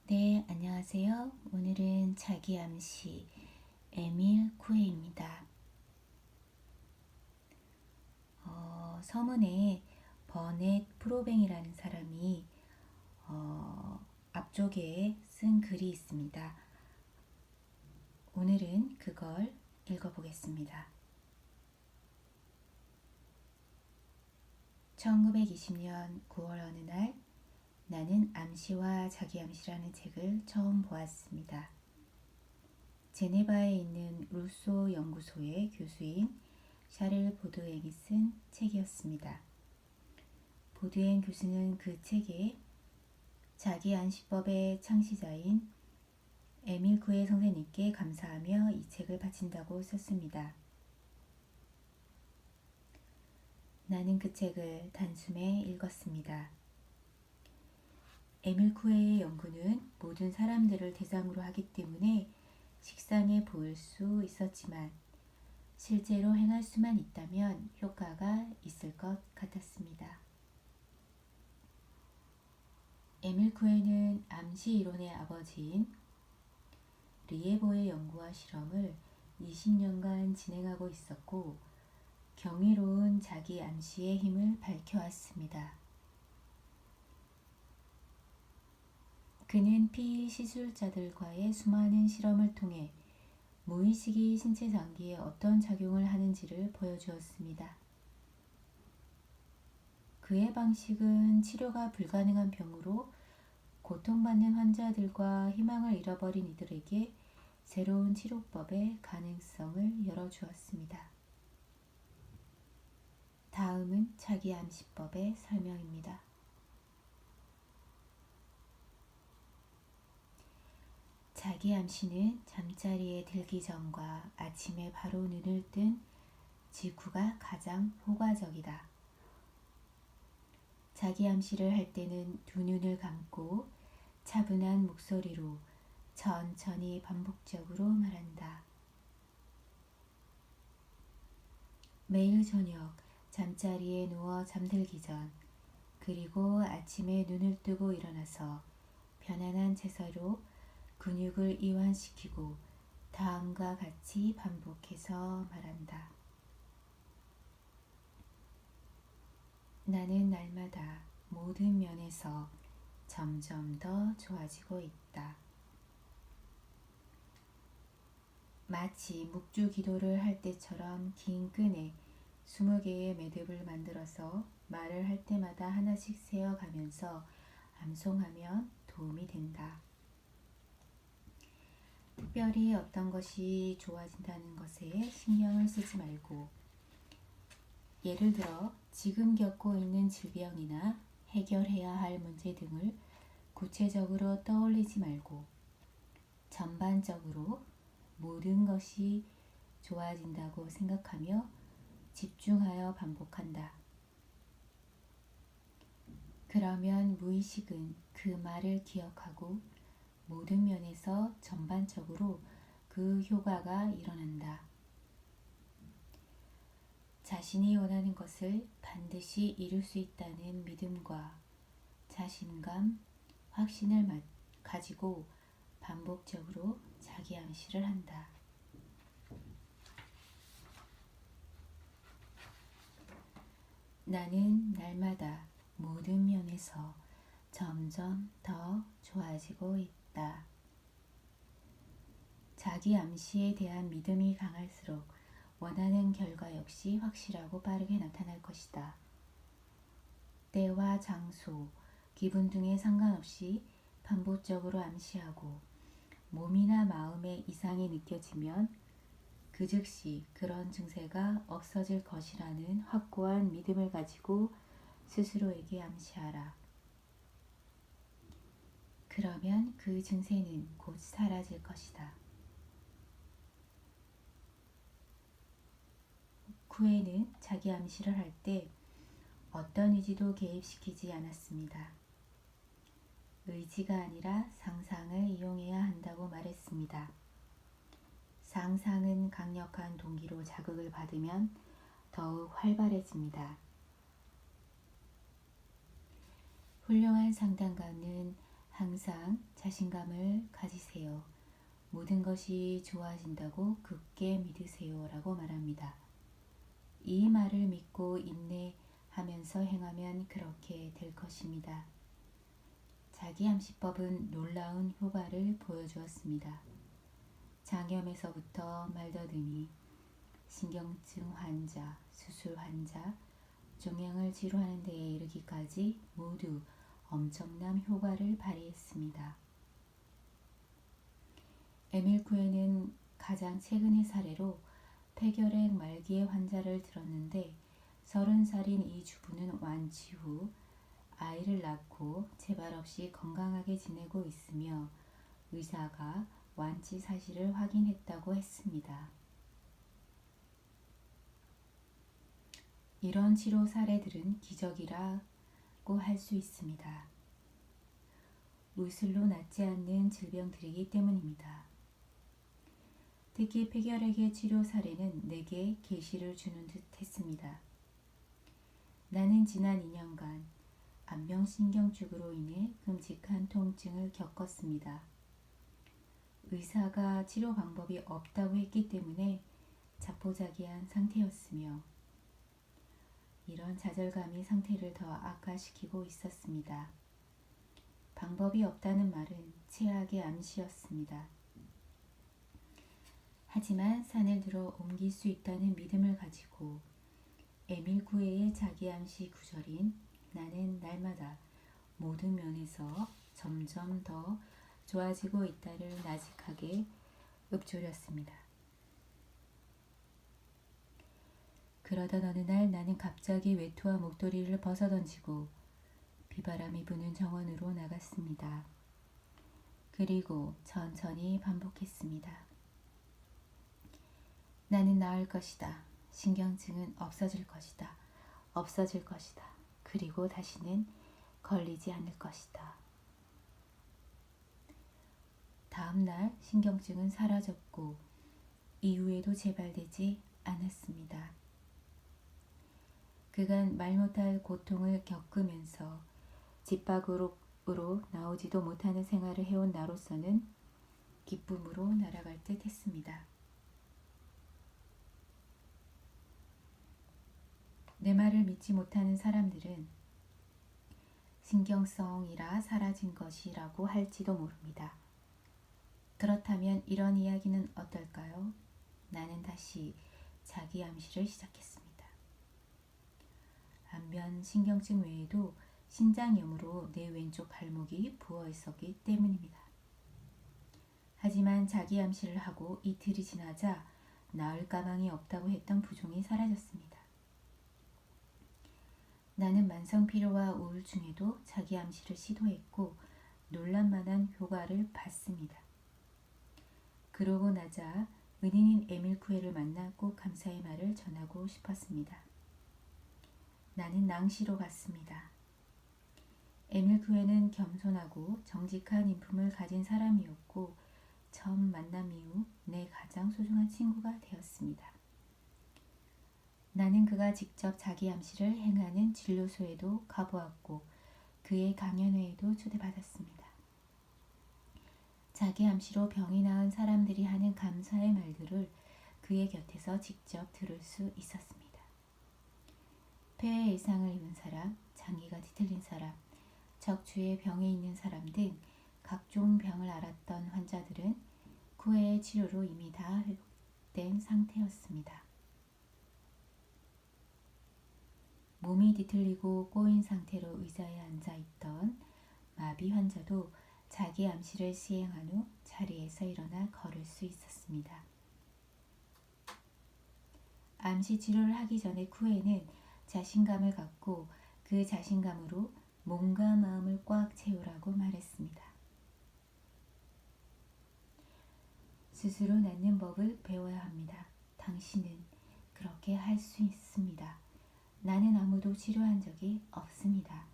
네, 안녕하세요. 오늘은 자기 암시 에밀 쿠에입니다. 서문에 버넷 프로뱅이라는 사람이 앞쪽에 쓴 글이 있습니다. 오늘은 그걸 읽어보겠습니다. 1920년 9월 어느 날 나는 암시와 자기 암시라는 책을 처음 보았습니다. 제네바에 있는 루소 연구소의 교수인 샤를 보드앵이 쓴 책이었습니다. 보드앵 교수는 그 책에 자기 암시법의 창시자인 에밀 쿠에 선생님께 감사하며 이 책을 바친다고 썼습니다. 나는 그 책을 단숨에 읽었습니다. 에밀 쿠에의 연구는 모든 사람들을 대상으로 하기 때문에 식상해 보일 수 있었지만 실제로 행할 수만 있다면 효과가 있을 것 같았습니다. 에밀 쿠에는 암시 이론의 아버지인 리에보의 연구와 실험을 20년간 진행하고 있었고 경이로운 자기 암시의 힘을 밝혀왔습니다. 그는 피시술자들과의 수많은 실험을 통해 무의식이 신체 장기에 어떤 작용을 하는지를 보여주었습니다. 그의 방식은 치료가 불가능한 병으로 고통받는 환자들과 희망을 잃어버린 이들에게 새로운 치료법의 가능성을 열어주었습니다. 다음은 자기 암시법의 설명입니다. 자기 암시는 잠자리에 들기 전과 아침에 바로 눈을 뜬 직후가 가장 효과적이다. 자기 암시를 할 때는 두 눈을 감고 차분한 목소리로 천천히 반복적으로 말한다. 매일 저녁 잠자리에 누워 잠들기 전 그리고 아침에 눈을 뜨고 일어나서 편안한 체세로 근육을 이완시키고 다음과 같이 반복해서 말한다. 나는 날마다 모든 면에서 점점 더 좋아지고 있다. 마치 묵주 기도를 할 때처럼 긴 끈에 20개의 매듭을 만들어서 말을 할 때마다 하나씩 세어가면서 암송하면 도움이 된다. 특별히 어떤 것이 좋아진다는 것에 신경을 쓰지 말고 예를 들어 지금 겪고 있는 질병이나 해결해야 할 문제 등을 구체적으로 떠올리지 말고 전반적으로 모든 것이 좋아진다고 생각하며 집중하여 반복한다. 그러면 무의식은 그 말을 기억하고 모든 면에서 전반적으로 그 효과가 일어난다. 자신이 원하는 것을 반드시 이룰 수 있다는 믿음과 자신감, 확신을 가지고 반복적으로 자기 암시를 한다. 나는 날마다 모든 면에서 점점 더 좋아지고 있다. 자기 암시에 대한 믿음이 강할수록 원하는 결과 역시 확실하고 빠르게 나타날 것이다. 때와 장소, 기분 등에 상관없이 반복적으로 암시하고 몸이나 마음에 이상이 느껴지면 그 즉시 그런 증세가 없어질 것이라는 확고한 믿음을 가지고 스스로에게 암시하라. 그러면 그 증세는 곧 사라질 것이다. 쿠에는 자기 암시를 할 때 어떤 의지도 개입시키지 않았습니다. 의지가 아니라 상상을 이용해야 한다고 말했습니다. 상상은 강력한 동기로 자극을 받으면 더욱 활발해집니다. 훌륭한 상담가는 항상 자신감을 가지세요. 모든 것이 좋아진다고 굳게 믿으세요. 라고 말합니다. 이 말을 믿고 인내하면서 행하면 그렇게 될 것입니다. 자기암시법은 놀라운 효과를 보여주었습니다. 장염에서부터 말더듬이, 신경증 환자, 수술 환자, 종양을 치료하는 데에 이르기까지 모두 엄청난 효과를 발휘했습니다. 에밀 쿠에는 가장 최근의 사례로 폐결핵 말기의 환자를 들었는데 30살인 이 주부는 완치 후 아이를 낳고 재발 없이 건강하게 지내고 있으며 의사가 완치 사실을 확인했다고 했습니다. 이런 치료 사례들은 기적이라고 할 수 있습니다. 의술로 낫지 않는 질병들이기 때문입니다. 특히 폐결핵의 치료 사례는 내게 계시를 주는 듯 했습니다. 나는 지난 2년간 안면신경축으로 인해 끔찍한 통증을 겪었습니다. 의사가 치료 방법이 없다고 했기 때문에 자포자기한 상태였으며 이런 좌절감이 상태를 더 악화시키고 있었습니다. 방법이 없다는 말은 최악의 암시였습니다. 하지만 산을 들어 옮길 수 있다는 믿음을 가지고 에밀 쿠에의 자기암시 구절인 나는 날마다 모든 면에서 점점 더 좋아지고 있다를 나직하게 읊조렸습니다. 그러던 어느 날 나는 갑자기 외투와 목도리를 벗어던지고 비바람이 부는 정원으로 나갔습니다. 그리고 천천히 반복했습니다. 나는 나을 것이다. 신경증은 없어질 것이다. 없어질 것이다. 그리고 다시는 걸리지 않을 것이다. 다음 날 신경증은 사라졌고 이후에도 재발되지 않았습니다. 그간 말 못할 고통을 겪으면서 집 밖으로 나오지도 못하는 생활을 해온 나로서는 기쁨으로 날아갈 듯 했습니다. 내 말을 믿지 못하는 사람들은 신경성이라 사라진 것이라고 할지도 모릅니다. 그렇다면 이런 이야기는 어떨까요? 나는 다시 자기 암시를 시작했습니다. 안면 신경증 외에도 신장염으로 내 왼쪽 발목이 부어 있었기 때문입니다. 하지만 자기 암시를 하고 이틀이 지나자 나을 가망이 없다고 했던 부종이 사라졌습니다. 나는 만성피로와 우울증에도 자기 암시를 시도했고 놀랄만한 효과를 봤습니다. 그러고 나자 은인인 에밀 쿠에를 만나 꼭 감사의 말을 전하고 싶었습니다. 나는 낭시로 갔습니다. 에밀 쿠에는 겸손하고 정직한 인품을 가진 사람이었고 처음 만남 이후 내 가장 소중한 친구가 되었습니다. 나는 그가 직접 자기 암시를 행하는 진료소에도 가보았고 그의 강연회에도 초대받았습니다. 자기 암시로 병이 나은 사람들이 하는 감사의 말들을 그의 곁에서 직접 들을 수 있었습니다. 폐에 이상을 입은 사람, 장기가 뒤틀린 사람, 척추에 병이 있는 사람 등 각종 병을 앓았던 환자들은 쿠에의 치료로 이미 다 회복된 상태였습니다. 몸이 뒤틀리고 꼬인 상태로 의자에 앉아있던 마비 환자도 자기 암시를 시행한 후 자리에서 일어나 걸을 수 있었습니다. 암시 치료를 하기 전에 쿠에는 자신감을 갖고 그 자신감으로 몸과 마음을 꽉 채우라고 말했습니다. 스스로 낫는 법을 배워야 합니다. 당신은 그렇게 할 수 있습니다. 나는 아무도 치료한 적이 없습니다.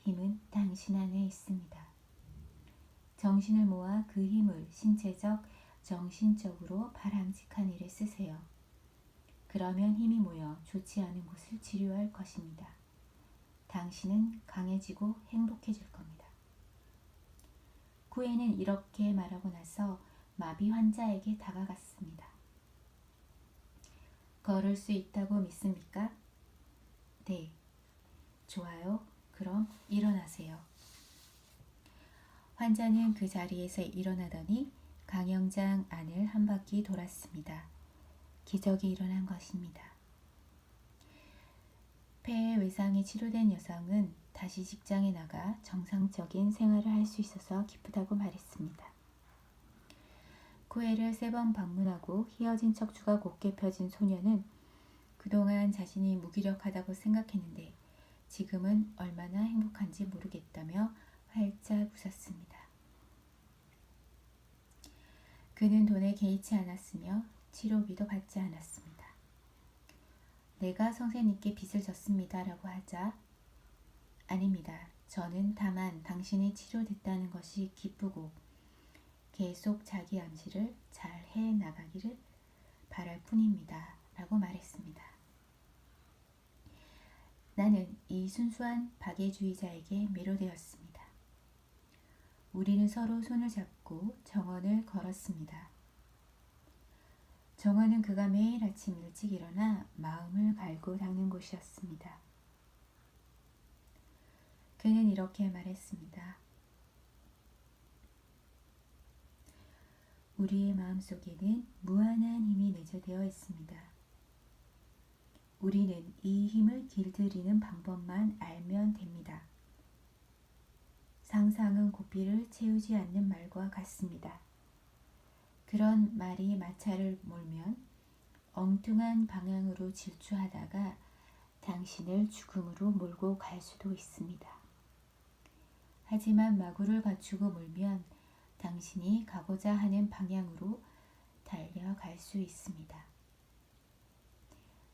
힘은 당신 안에 있습니다. 정신을 모아 그 힘을 신체적, 정신적으로 바람직한 일에 쓰세요. 그러면 힘이 모여 좋지 않은 곳을 치료할 것입니다. 당신은 강해지고 행복해질 겁니다. 구에는 이렇게 말하고 나서 마비 환자에게 다가갔습니다. 걸을 수 있다고 믿습니까? 네. 좋아요. 그럼 일어나세요. 환자는 그 자리에서 일어나더니 강영장 안을 한 바퀴 돌았습니다. 기적이 일어난 것입니다. 폐의 외상이 치료된 여성은 다시 직장에 나가 정상적인 생활을 할 수 있어서 기쁘다고 말했습니다. 구회를 3번 방문하고 휘어진 척추가 곧게 펴진 소녀는 그동안 자신이 무기력하다고 생각했는데 지금은 얼마나 행복한지 모르겠다며 활짝 웃었습니다. 그는 돈에 개의치 않았으며 치료비도 받지 않았습니다. 내가 선생님께 빚을 졌습니다 라고 하자 아닙니다. 저는 다만 당신이 치료됐다는 것이 기쁘고 계속 자기 암시를 잘 해나가기를 바랄 뿐입니다 라고 말했습니다. 나는 이 순수한 박애주의자에게 매료되었습니다. 우리는 서로 손을 잡고 정원을 걸었습니다. 정원은 그가 매일 아침 일찍 일어나 마음을 갈고 닦는 곳이었습니다. 그는 이렇게 말했습니다. 우리의 마음속에는 무한한 힘이 내재되어 있습니다. 우리는 이 힘을 길들이는 방법만 알면 됩니다. 상상은 고삐를 채우지 않는 말과 같습니다. 그런 말이 마차를 몰면 엉뚱한 방향으로 질주하다가 당신을 죽음으로 몰고 갈 수도 있습니다. 하지만 마구를 갖추고 몰면 당신이 가고자 하는 방향으로 달려갈 수 있습니다.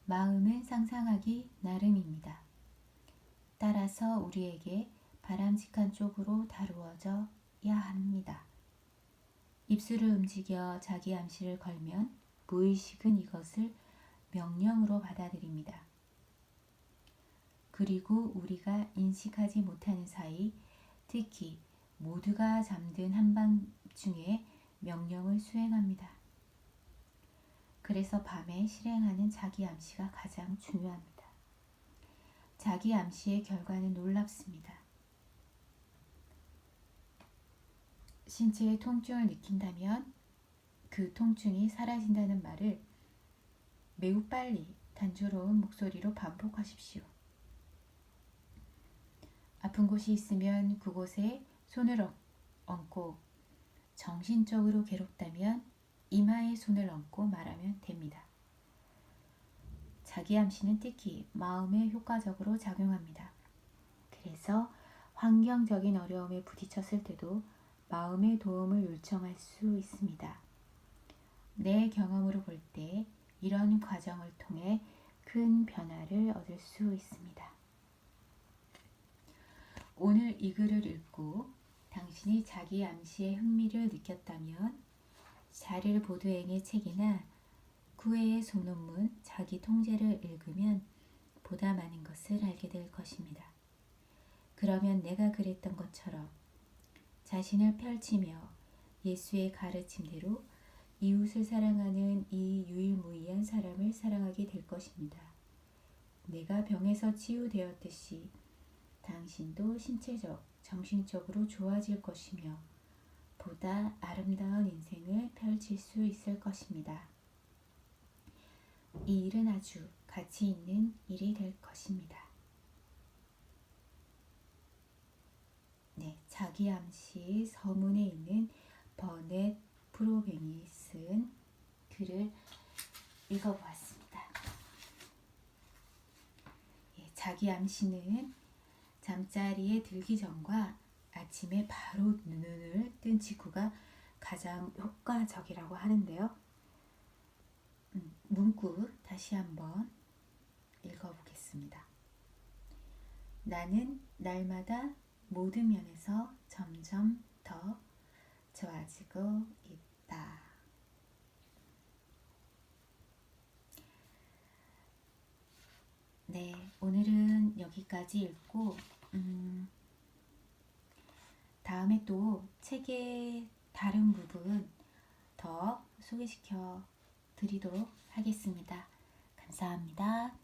마음은 상상하기 나름입니다. 따라서 우리에게 바람직한 쪽으로 다루어져야 합니다. 입술을 움직여 자기 암시를 걸면 무의식은 이것을 명령으로 받아들입니다. 그리고 우리가 인식하지 못하는 사이, 특히 모두가 잠든 한밤중에 명령을 수행합니다. 그래서 밤에 실행하는 자기 암시가 가장 중요합니다. 자기 암시의 결과는 놀랍습니다. 신체의 통증을 느낀다면 그 통증이 사라진다는 말을 매우 빨리 단조로운 목소리로 반복하십시오. 아픈 곳이 있으면 그곳에 손을 얹고 정신적으로 괴롭다면 이마에 손을 얹고 말하면 됩니다. 자기 암시는 특히 마음에 효과적으로 작용합니다. 그래서 환경적인 어려움에 부딪혔을 때도 마음의 도움을 요청할 수 있습니다. 내 경험으로 볼 때 이런 과정을 통해 큰 변화를 얻을 수 있습니다. 오늘 이 글을 읽고 당신이 자기 암시에 흥미를 느꼈다면 자를 보드행의 책이나 구회의 소논문 자기 통제를 읽으면 보다 많은 것을 알게 될 것입니다. 그러면 내가 그랬던 것처럼 자신을 펼치며 예수의 가르침대로 이웃을 사랑하는 이 유일무이한 사람을 사랑하게 될 것입니다. 내가 병에서 치유되었듯이 당신도 신체적, 정신적으로 좋아질 것이며 보다 아름다운 인생을 펼칠 수 있을 것입니다. 이 일은 아주 가치 있는 일이 될 것입니다. 네, 자기 암시 서문에 있는 버넷 프로뱅이 쓴 글을 읽어보았습니다. 예, 자기 암시는 잠자리에 들기 전과 아침에 바로 눈을 뜬 직후가 가장 효과적이라고 하는데요. 문구 다시 한번 읽어보겠습니다. 나는 날마다 모든 면에서 점점 더 좋아지고 있다. 네, 오늘은 여기까지 읽고 다음 다음에 또 책의 다른 부분 더 소개시켜 드리도록 하겠습니다. 감사합니다.